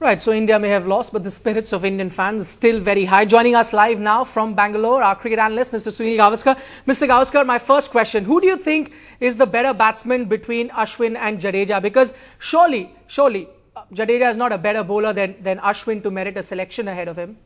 Right, so India may have lost, but the spirits of Indian fans are still very high. Joining us live now from Bangalore, our cricket analyst, Mr. Sunil Gavaskar. Mr. Gavaskar, my first question, who do you think is the better batsman between Ashwin and Jadeja? Because surely, Jadeja is not a better bowler than Ashwin to merit a selection ahead of him.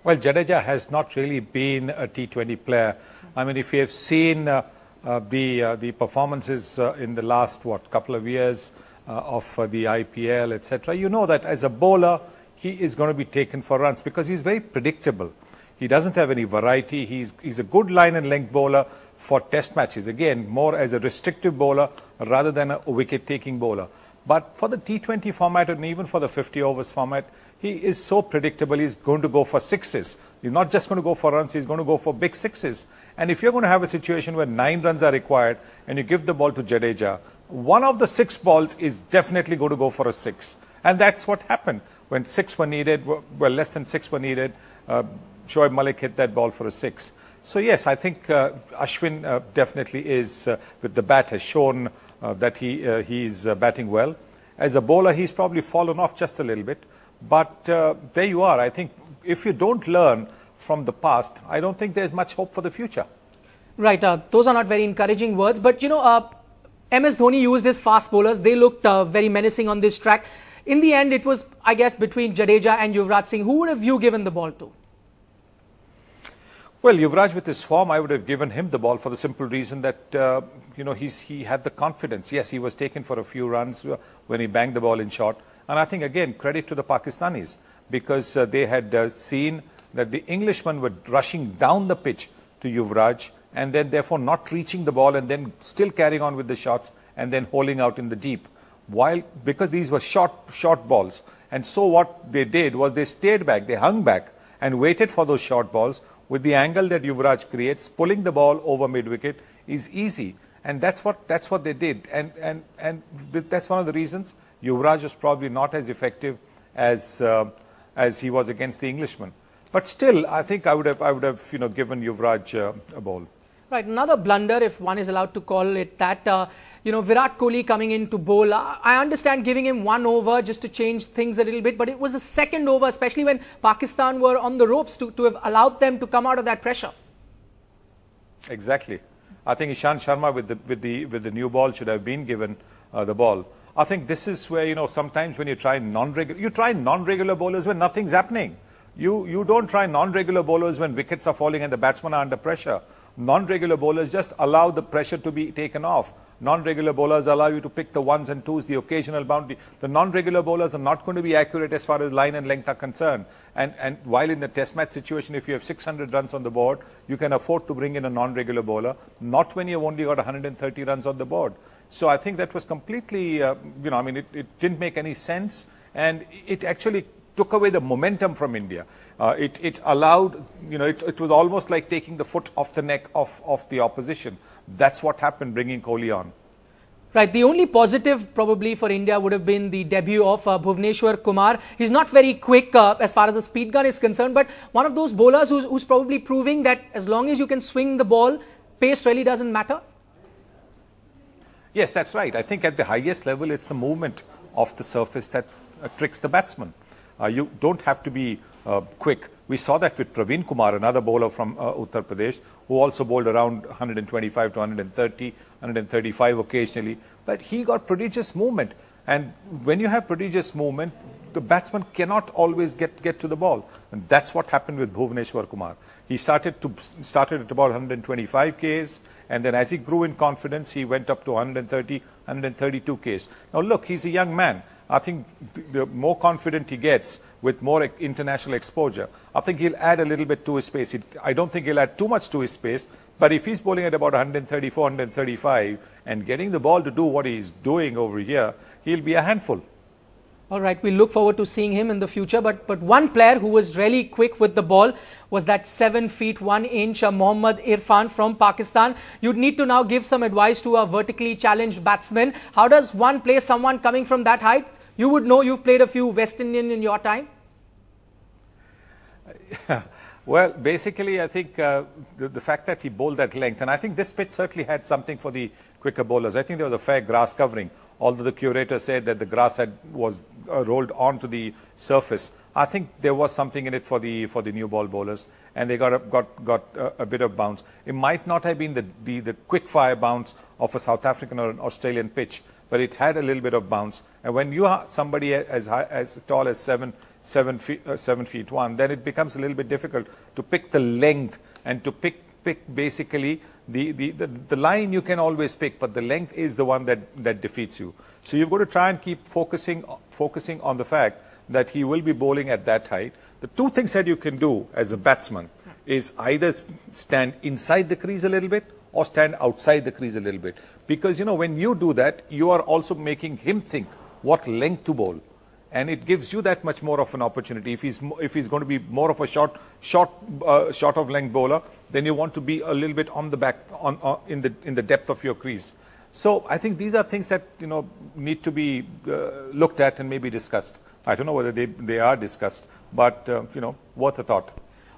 Well, Jadeja has not really been a T20 player. I mean, if you have seen the performances in the last, couple of years, of the IPL, etc. You know that as a bowler, he is going to be taken for runs because he's very predictable. He doesn't have any variety. He's a good line and length bowler for test matches. Again, more as a restrictive bowler rather than a wicket-taking bowler. But for the T20 format and even for the 50 overs format, he is so predictable. He's going to go for sixes. He's not just going to go for runs, he's going to go for big sixes. And if you're going to have a situation where 9 runs are required and you give the ball to Jadeja, one of the 6 balls is definitely going to go for a 6. And that's what happened. When 6 were needed, well, less than 6 were needed, Shoaib Malik hit that ball for a 6. So yes, I think Ashwin definitely is, with the bat, has shown that he's batting well. As a bowler, he's probably fallen off just a little bit. But there you are. I think if you don't learn from the past, I don't think there's much hope for the future. Right. Those are not very encouraging words. But, you know, MS Dhoni used his fast bowlers. They looked very menacing on this track. In the end, it was, I guess, between Jadeja and Yuvraj Singh. Who would have you given the ball to? Well, Yuvraj, with his form, I would have given him the ball for the simple reason that, you know, he had the confidence. Yes, he was taken for a few runs when he banged the ball in short. And I think, again, credit to the Pakistanis because they had seen that the Englishmen were rushing down the pitch to Yuvraj and then therefore not reaching the ball and then still carrying on with the shots and then holing out in the deep. Because these were short balls. And so what they did was they stayed back, they hung back and waited for those short balls. With the angle that Yuvraj creates, pulling the ball over mid-wicket is easy. And that's what they did. And that's one of the reasons Yuvraj was probably not as effective as he was against the Englishman. But still, I think I would have you know, given Yuvraj a ball. Right, another blunder, if one is allowed to call it that, you know, Virat Kohli coming in to bowl. I understand giving him 1 over just to change things a little bit, but it was the second over, especially when Pakistan were on the ropes, to have allowed them to come out of that pressure. Exactly. I think Ishan Sharma with the new ball should have been given the ball. I think this is where, you know, sometimes when you try non-regular bowlers when nothing's happening. You don't try non-regular bowlers when wickets are falling and the batsmen are under pressure. Non-regular bowlers just allow the pressure to be taken off. Non-regular bowlers allow you to pick the 1s and 2s, the occasional boundary. The non-regular bowlers are not going to be accurate as far as line and length are concerned. And while in the test match situation, if you have 600 runs on the board, you can afford to bring in a non-regular bowler, not when you've only got 130 runs on the board. So I think that was completely, you know, I mean, it didn't make any sense. And it actually took away the momentum from India. It allowed, you know, it was almost like taking the foot off the neck of the opposition. That's what happened bringing Kohli on. Right, the only positive probably for India would have been the debut of Bhuvneshwar Kumar. He's not very quick as far as the speed gun is concerned, but one of those bowlers who's probably proving that as long as you can swing the ball, pace really doesn't matter. Yes, that's right. I think at the highest level, it's the movement of the surface that tricks the batsman. You don't have to be quick. We saw that with Praveen Kumar, another bowler from Uttar Pradesh, who also bowled around 125 to 130, 135 occasionally. But he got prodigious movement. And when you have prodigious movement, the batsman cannot always get to the ball. And that's what happened with Bhuvneshwar Kumar. He started at about 125 Ks, and then as he grew in confidence, he went up to 130, 132 Ks. Now look, he's a young man. I think the more confident he gets with more international exposure, I think he'll add a little bit to his pace. I don't think he'll add too much to his pace, but if he's bowling at about 134, 135 and getting the ball to do what he's doing over here, he'll be a handful. All right, we look forward to seeing him in the future. But one player who was really quick with the ball was that 7 feet 1 inch Mohammad Irfan from Pakistan. You'd need to now give some advice to a vertically challenged batsman. How does one play someone coming from that height? You would know, you've played a few West Indian in your time. Well, basically, I think the fact that he bowled that length, and I think this pitch certainly had something for the quicker bowlers. I think there was a fair grass covering. although the curator said that the grass was rolled onto the surface. I think there was something in it for the new ball bowlers, and they got a bit of bounce. It might not have been the quick fire bounce of a South African or an Australian pitch, but it had a little bit of bounce. And when you are somebody as tall as 7 feet 1, then it becomes a little bit difficult to pick the length and to pick basically the line you can always pick, but the length is the one that defeats you. So you've got to try and keep focusing on the fact that he will be bowling at that height. The two things that you can do as a batsman is either stand inside the crease a little bit or stand outside the crease a little bit. Because, you know, when you do that, you are also making him think what length to bowl. And it gives you that much more of an opportunity. If he's going to be more of a short of length bowler, then you want to be a little bit on the back, in the depth of your crease. So I think these are things that, you know, need to be looked at and maybe discussed. I don't know whether they are discussed, but you know, worth a thought.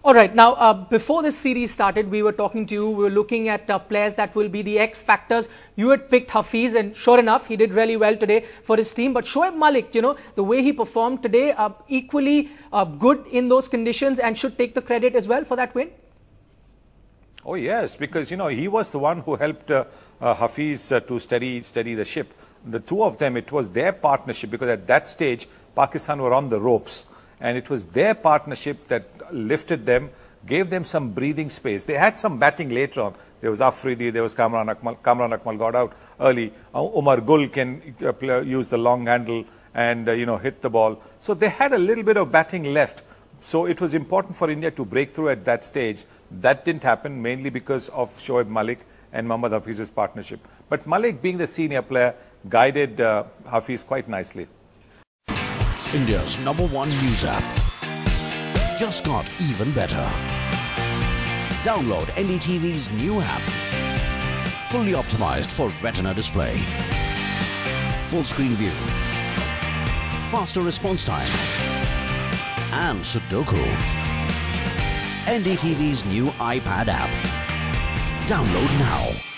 All right. Now, before this series started, we were talking to you. We were looking at players that will be the X factors. You had picked Hafiz, and sure enough, he did really well today for his team. But Shoaib Malik, you know, the way he performed today, equally good in those conditions, and should take the credit as well for that win. Oh yes, because, you know, he was the one who helped Hafiz to steady the ship. The two of them, it was their partnership, because at that stage, Pakistan were on the ropes. And it was their partnership that lifted them, gave them some breathing space. They had some batting later on. There was Afridi, there was Kamran Akmal got out early. Umar Gul can use the long handle and, you know, hit the ball. So they had a little bit of batting left. So it was important for India to break through at that stage. That didn't happen, mainly because of Shoaib Malik and Mohammad Hafiz's partnership. But Malik, being the senior player, guided Hafiz quite nicely. India's #1 news app just got even better. Download NDTV's new app. Fully optimized for retina display. Full screen view. Faster response time. And Sudoku. NDTV's new iPad app. Download now.